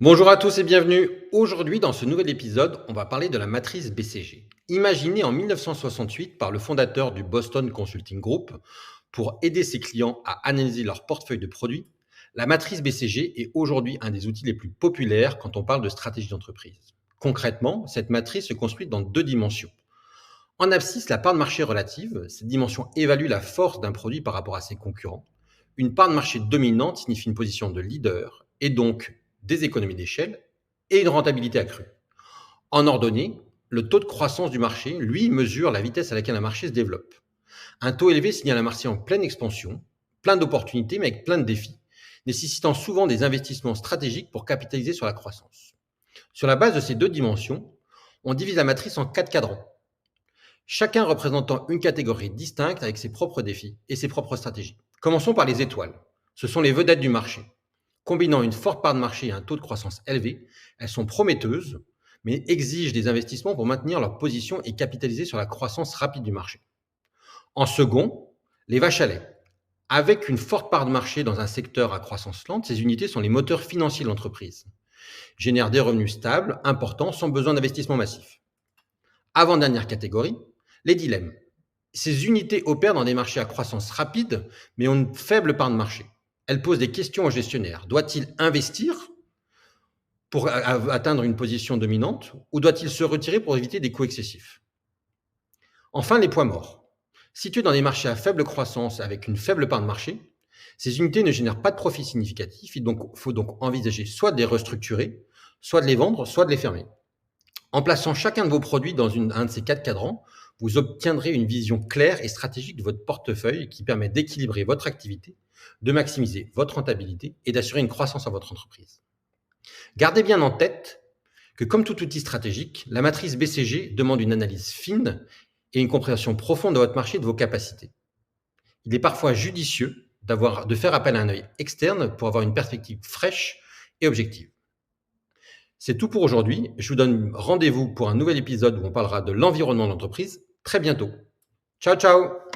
Bonjour à tous et bienvenue. Aujourd'hui, dans ce nouvel épisode, on va parler de la matrice BCG. Imaginée en 1968 par le fondateur du Boston Consulting Group pour aider ses clients à analyser leur portefeuille de produits, la matrice BCG est aujourd'hui un des outils les plus populaires quand on parle de stratégie d'entreprise. Concrètement, cette matrice se construit dans deux dimensions. En abscisse, la part de marché relative, cette dimension évalue la force d'un produit par rapport à ses concurrents. Une part de marché dominante signifie une position de leader et donc des économies d'échelle et une rentabilité accrue. En ordonnée, le taux de croissance du marché, lui, mesure la vitesse à laquelle un marché se développe. Un taux élevé signale un marché en pleine expansion, plein d'opportunités mais avec plein de défis, nécessitant souvent des investissements stratégiques pour capitaliser sur la croissance. Sur la base de ces deux dimensions, on divise la matrice en 4 cadrans, chacun représentant une catégorie distincte avec ses propres défis et ses propres stratégies. Commençons par les étoiles. Ce sont les vedettes du marché. Combinant une forte part de marché et un taux de croissance élevé, elles sont prometteuses, mais exigent des investissements pour maintenir leur position et capitaliser sur la croissance rapide du marché. En second, les vaches à lait. Avec une forte part de marché dans un secteur à croissance lente, ces unités sont les moteurs financiers de l'entreprise, génèrent des revenus stables, importants, sans besoin d'investissement massif. Avant-dernière catégorie, les dilemmes. Ces unités opèrent dans des marchés à croissance rapide, mais ont une faible part de marché. Elles posent des questions aux gestionnaires. Doit-il investir pour atteindre une position dominante ou doit-il se retirer pour éviter des coûts excessifs? Enfin, les points morts. Situées dans des marchés à faible croissance avec une faible part de marché, ces unités ne génèrent pas de profit significatif. Il faut donc envisager soit de les restructurer, soit de les vendre, soit de les fermer. En plaçant chacun de vos produits dans un de ces 4 cadrans, vous obtiendrez une vision claire et stratégique de votre portefeuille qui permet d'équilibrer votre activité, de maximiser votre rentabilité et d'assurer une croissance à votre entreprise. Gardez bien en tête que comme tout outil stratégique, la matrice BCG demande une analyse fine et une compréhension profonde de votre marché et de vos capacités. Il est parfois judicieux de faire appel à un œil externe pour avoir une perspective fraîche et objective. C'est tout pour aujourd'hui. Je vous donne rendez-vous pour un nouvel épisode où on parlera de l'environnement de l'entreprise très bientôt. Ciao, ciao!